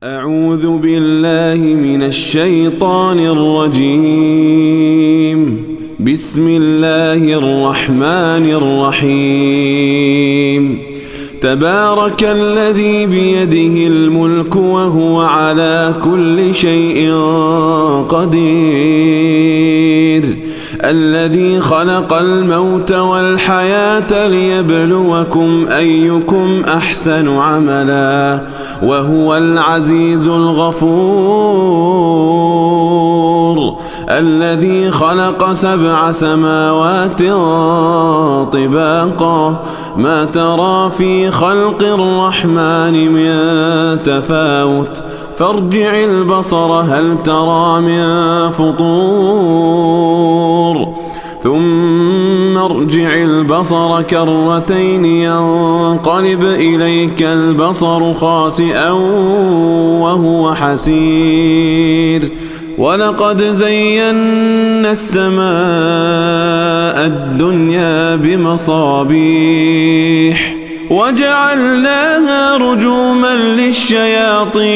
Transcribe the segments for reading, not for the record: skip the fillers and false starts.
أعوذ بالله من الشيطان الرجيم. بسم الله الرحمن الرحيم. تبارك الذي بيده الملك وهو على كل شيء قدير. الذي خلق الموت والحياة ليبلوكم أيكم أحسن عملا وهو العزيز الغفور. الذي خلق 7 سماوات طباقا ما ترى في خلق الرحمن من تفاوت فارجع البصر هل ترى من فطور ثم ارجع البصر كرتين ينقلب إليك البصر خاسئا وهو حسير. ولقد زينا السماء الدنيا بمصابيح وجعلناها رجوما للشياطين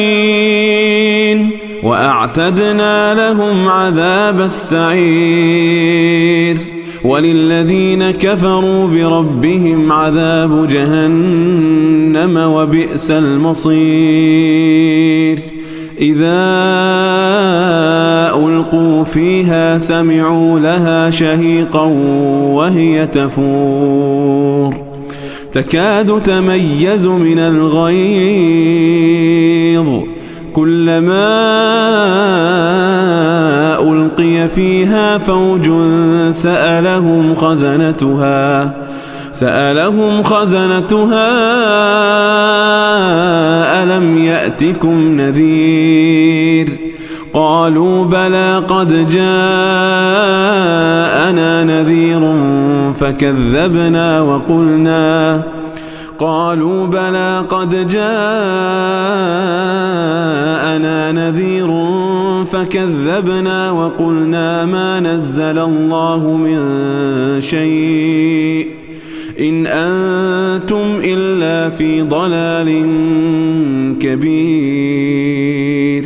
وأعتدنا لهم عذاب السعير. وللذين كفروا بربهم عذاب جهنم وبئس المصير. إذا ألقوا فيها سمعوا لها شهيقا وهي تفور تكاد تميز من الغيظ كلما ألقي فيها فوج سألهم خزنتها ألم يأتكم نذير قالوا بلى قد جاءنا نذير فكذبنا وقلنا ما نزل الله من شيء إن أنتم إلا في ضلال كبير.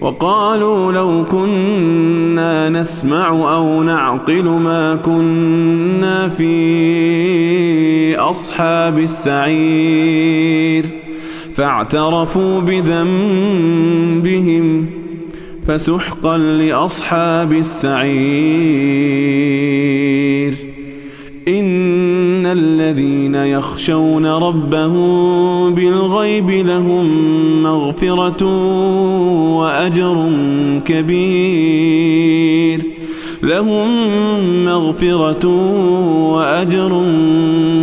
وقالوا لو كنا نسمع أو نعقل ما كنا في أصحاب السعير فاعترفوا بذنبهم فسحقا لأصحاب السعير. إن الذين يخشون ربهم بالغيب لهم مغفرة وأجر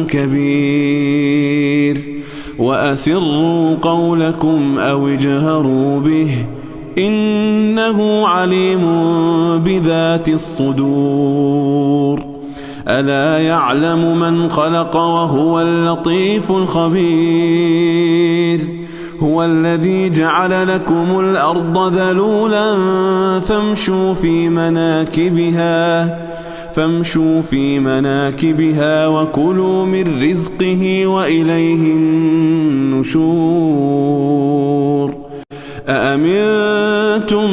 كبير. وأسروا قولكم أو اجهروا به إنه عليم بذات الصدور. ألا يعلم من خلق وهو اللطيف الخبير. هو الذي جعل لكم الأرض ذلولا فامشوا في مناكبها وكلوا من رزقه وإليه النشور. أأمنتم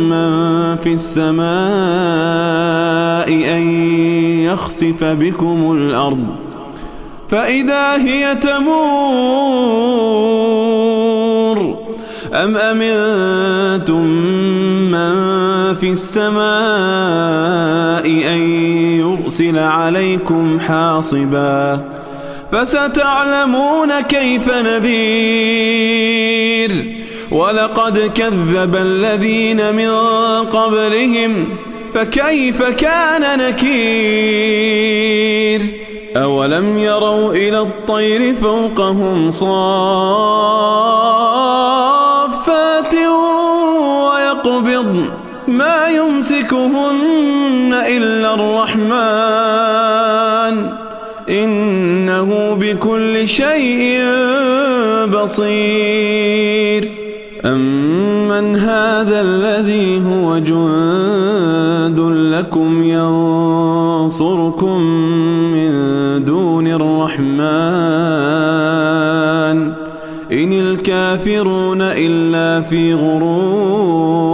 من في السماء أن يخسف بكم الأرض فإذا هي تمور أم أمنتم من في السماء أن يرسل عليكم حاصبا فستعلمون كيف نذير. ولقد كذب الذين من قبلهم فكيف كان نكير. أولم يروا إلى الطير فوقهم صافات ويقبضن ما يمسكهن إلا الرحمن إنه بكل شيء بصير. أمن هذا الذي هو جند لكم ينصركم من دون الرحمن إن الكافرون إلا في غرور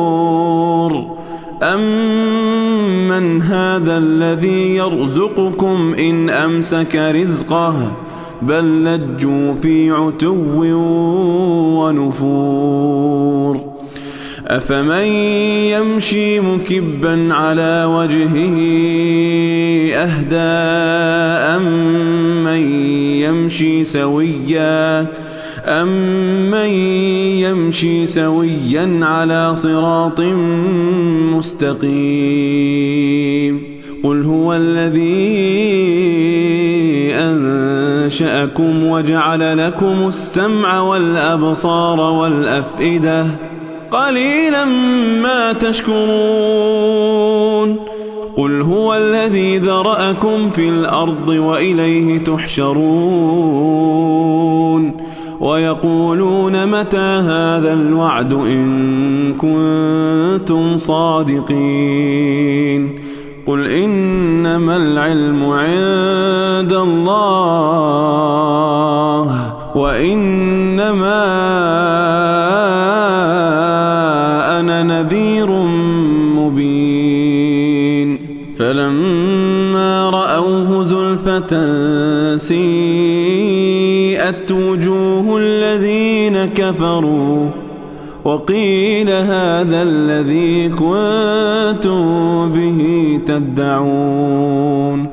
أمن هذا الذي يرزقكم إن أمسك رزقه بل لجوا في عتو ونفور أفمن يمشي مكبا على وجهه أهدى أمن يمشي سويا على صراط مستقيم قل هو الذي أنشأكم وجعل لكم السمع والأبصار والأفئدة قليلا ما تشكرون قل هو الذي ذرأكم في الأرض وإليه تحشرون ويقولون متى هذا الوعد إن كنتم صادقين قل إنما العلم عند الله وإنما أنا نذير مبين فلما رأوه زلفة سيئت وجوه الذين كفروا وقيل هذا الذي كنتم به تدعون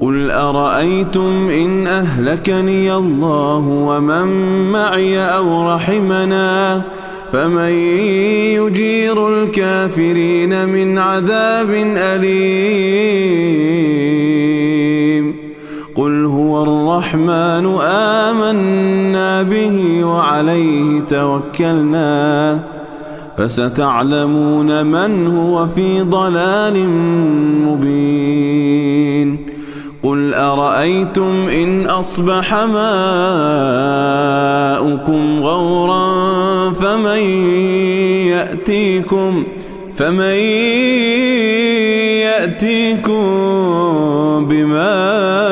قل أرأيتم إن أهلكني الله ومن معي أو رحمنا فمن يجير الكافرين من عذاب أليم قل هو الرحمن آمنا به وعليه توكلنا فستعلمون من هو في ضلال مبين قل أرأيتم إن أصبح ماؤكم غورا فمن يأتيكم بماء